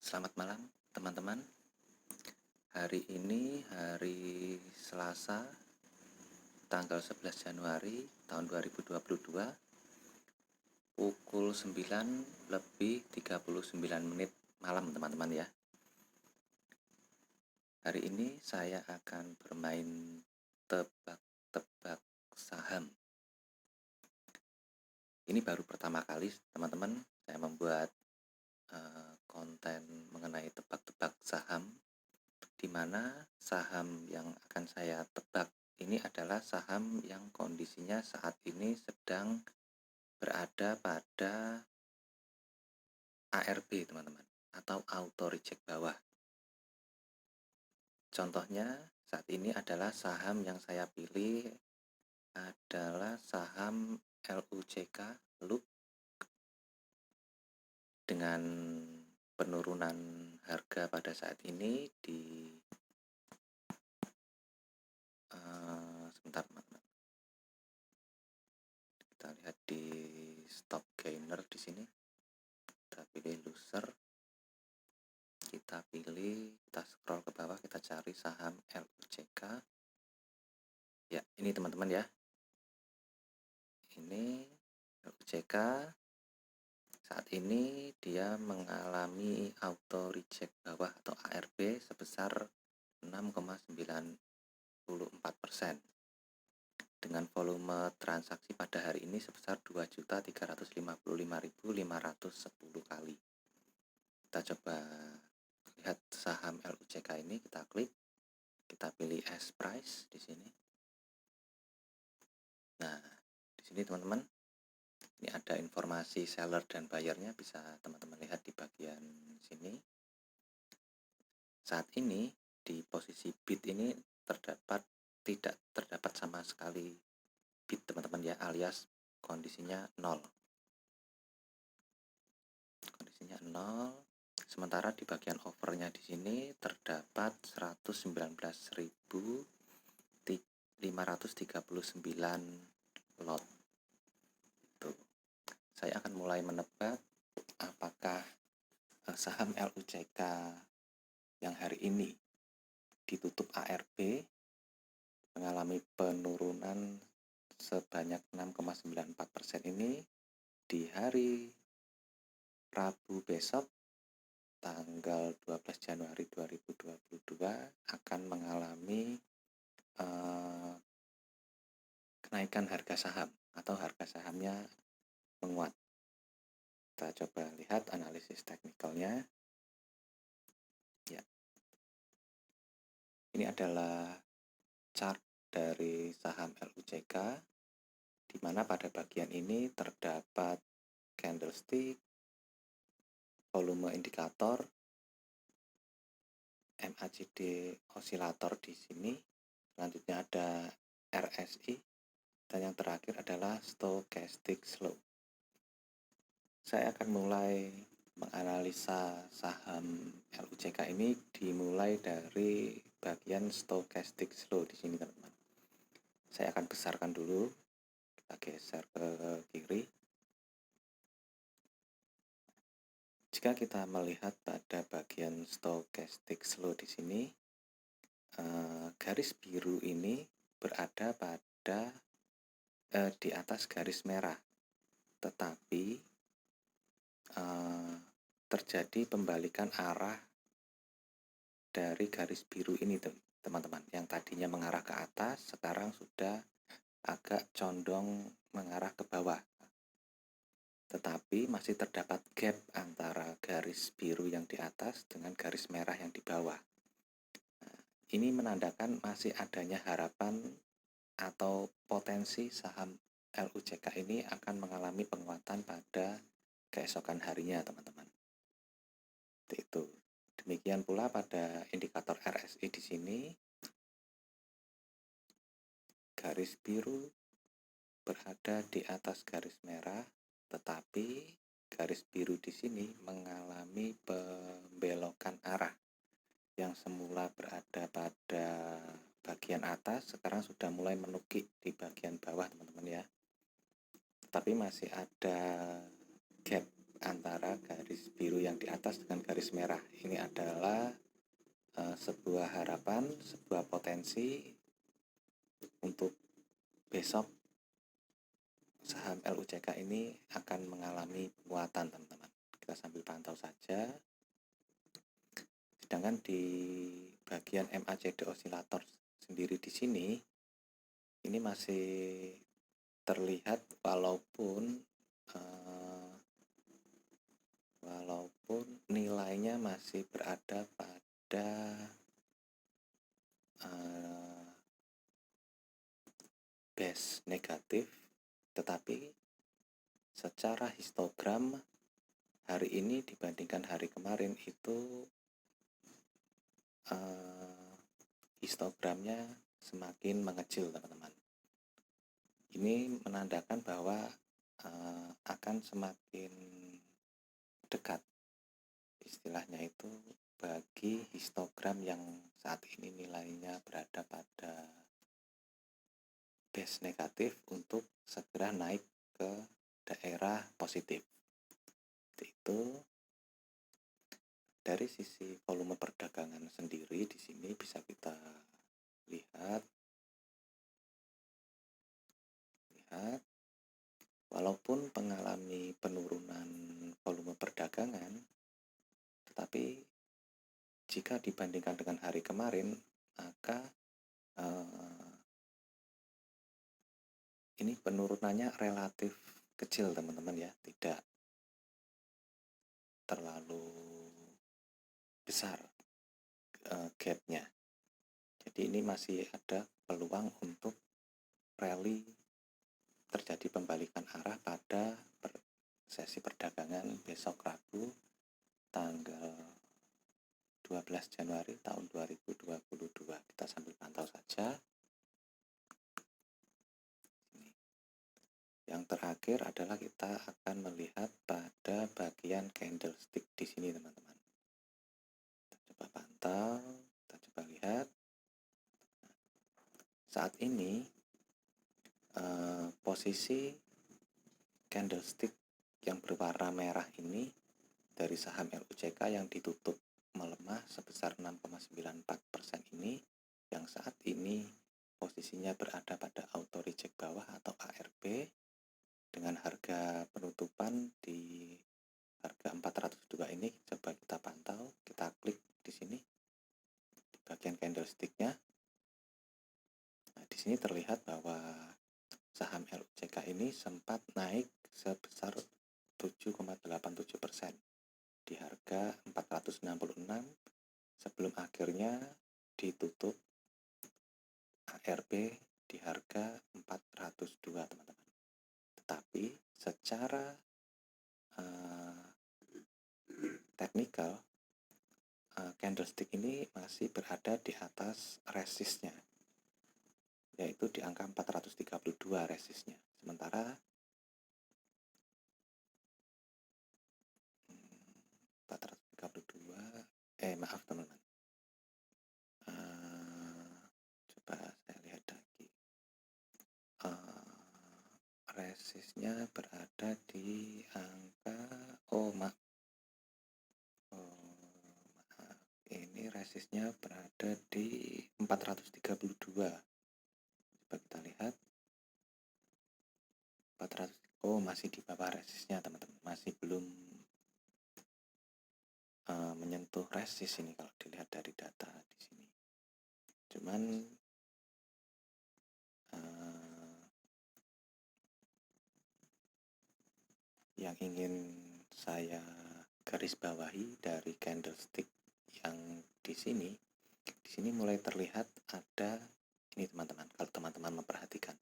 Selamat malam teman-teman. Hari ini hari Selasa tanggal 11 Januari tahun 2022 pukul 9 lebih 39 menit malam teman-teman ya. Hari ini saya akan bermain tebak-tebak saham. Ini baru pertama kali teman-teman saya membuat konten mengenai tebak-tebak saham, di mana saham yang akan saya tebak ini adalah saham yang kondisinya saat ini sedang berada pada ARB teman-teman, atau auto reject bawah. Contohnya saat ini adalah saham yang saya pilih adalah saham LUCK Loop dengan penurunan harga pada saat ini di sebentar teman-teman. Kita lihat di stop gainer di sini. Kita pilih loser. Kita scroll ke bawah, kita cari saham LUCK. Ya, ini teman-teman ya. Ini LUCK. Saat ini dia mengalami auto reject bawah atau ARB sebesar 6,94%. Dengan volume transaksi pada hari ini sebesar 2.355.510 kali. Kita coba lihat saham LUCK ini, kita klik, kita pilih as price di sini. Nah, di sini teman-teman, ini ada informasi seller dan buyernya, bisa teman-teman lihat di bagian sini. Saat ini di posisi bid ini tidak terdapat sama sekali bid teman-teman ya, alias kondisinya 0. Kondisinya 0. Sementara di bagian overnya di sini terdapat 119.539 lot. Tuh. Saya akan mulai menebak apakah saham LUCK yang hari ini ditutup ARB mengalami penurunan sebanyak 6,94% ini di hari Rabu besok tanggal 12 Januari 2022 akan mengalami kenaikan harga saham atau harga sahamnya menguat. Kita coba lihat analisis teknikalnya. Ya. Ini adalah chart dari saham LUCK, di mana pada bagian ini terdapat candlestick, volume indikator, MACD osilator di sini. Selanjutnya ada RSI, dan yang terakhir adalah stochastic slope. Saya akan mulai menganalisa saham LUCK ini dimulai dari bagian stochastic slope di sini teman-teman. Saya akan besarkan dulu, kita geser ke kiri. Jika kita melihat pada bagian stochastic slope di sini, garis biru ini berada pada di atas garis merah, tetapi terjadi pembalikan arah dari garis biru ini teman-teman. Yang tadinya mengarah ke atas sekarang sudah agak condong mengarah ke bawah, tetapi masih terdapat gap antara garis biru yang di atas dengan garis merah yang di bawah. Ini menandakan masih adanya harapan atau potensi saham LUCK ini akan mengalami penguatan pada keesokan harinya teman-teman. Itu. Demikian pula pada indikator RSI di sini, garis biru berada di atas garis merah, tetapi garis biru di sini mengalami pembelokan arah. Yang semula berada pada bagian atas sekarang sudah mulai menukik di bagian bawah teman-teman ya. Tapi masih ada gap antara garis biru yang di atas dengan garis merah. Ini adalah sebuah harapan, sebuah potensi untuk besok saham LUCK ini akan mengalami penguatan, teman-teman. Kita sambil pantau saja. Sedangkan di bagian MACD osilator sendiri di sini, ini masih terlihat walaupun nilainya masih berada pada base negatif, tetapi secara histogram hari ini dibandingkan hari kemarin itu histogramnya semakin mengecil, teman-teman. Ini menandakan bahwa akan semakin dekat, istilahnya itu, bagi histogram yang saat ini nilainya berada pada base negatif untuk segera naik ke daerah positif. Itu dari sisi volume perdagangan sendiri di sini bisa kita lihat walaupun mengalami penurunan volume perdagangan, tetapi jika dibandingkan dengan hari kemarin, maka ini penurunannya relatif kecil, teman-teman ya, tidak terlalu besar gapnya. Jadi ini masih ada peluang untuk rally terjadi pembalikan arah pada sesi perdagangan besok Rabu tanggal 12 Januari tahun 2022. Kita sambil pantau saja. Yang terakhir adalah kita akan melihat pada bagian candlestick di sini, teman-teman. Kita coba pantau, kita coba lihat. Saat ini posisi candlestick yang berwarna merah ini dari saham LUCK yang ditutup melemah sebesar 6,94% ini, yang saat ini posisinya berada pada auto reject bawah atau ARB dengan harga penutupan di harga 402 ini. Coba kita pantau, kita klik di sini di bagian candlesticknya. Nah, di sini terlihat bahwa saham LUCK ini sempat naik sebesar 7,87% di harga 466 sebelum akhirnya ditutup ARB di harga 402, teman-teman. Tetapi secara teknikal candlestick ini masih berada di atas resistnya, yaitu di angka 432 resistnya. Sementara 432 maaf teman-teman, coba saya lihat lagi. Resistnya berada di angka ini resistnya berada di 432. Coba kita lihat 400. Masih di bawah resistnya, teman-teman, masih belum menyentuh resist ini kalau dilihat dari data di sini. Cuman yang ingin saya garis bawahi dari candlestick yang di sini mulai terlihat ada ini, teman-teman. Kalau teman-teman memperhatikan,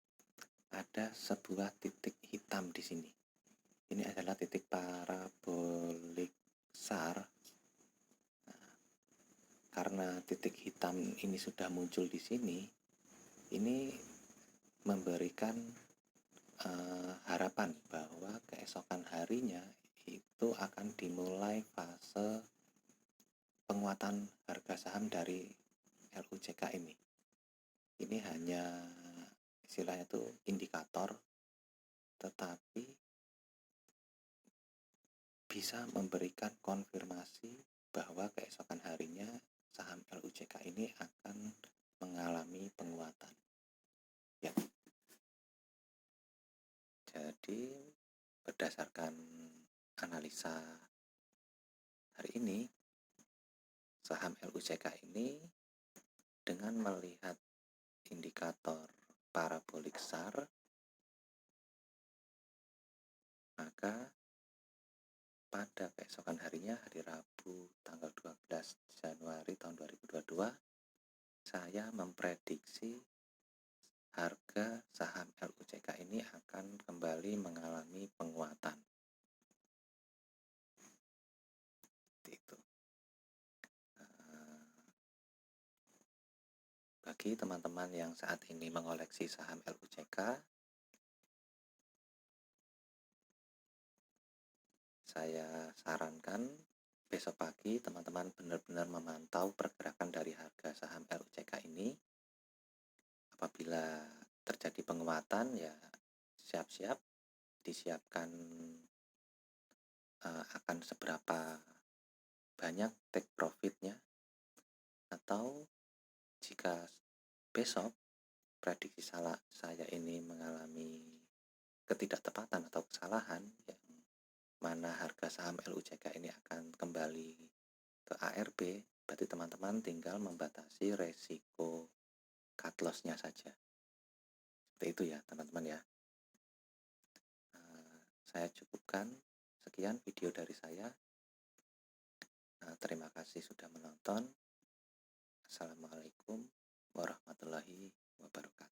ada sebuah titik hitam di sini. Ini adalah titik parabolik SAR. Nah, karena titik hitam ini sudah muncul di sini, ini memberikan harapan bahwa keesokan harinya itu akan dimulai fase penguatan harga saham dari LUCK ini. Ini hanya istilahnya itu indikator, tetapi bisa memberikan konfirmasi bahwa keesokan harinya saham LUCK ini akan mengalami penguatan. Ya. Jadi berdasarkan analisa hari ini, saham LUCK ini dengan melihat indikator parabolik SAR, maka pada keesokan harinya, hari Rabu tanggal 12 Januari tahun 2022, saya memprediksi harga saham LUCK ini akan kembali mengalami penguatan. Itu. Bagi teman-teman yang saat ini mengoleksi saham LUCK, saya sarankan besok pagi teman-teman benar-benar memantau pergerakan dari harga saham LUCK ini. Apabila terjadi penguatan, ya siap-siap disiapkan akan seberapa banyak take profitnya, atau jika besok prediksi saya ini mengalami ketidaktepatan atau kesalahan, yang mana harga saham LUCK ini akan kembali ke ARB, berarti teman-teman tinggal membatasi resiko cut loss-nya saja. Seperti itu ya teman-teman ya. Saya cukupkan sekian video dari saya. Terima kasih sudah menonton. Assalamualaikum warahmatullahi wabarakatuh.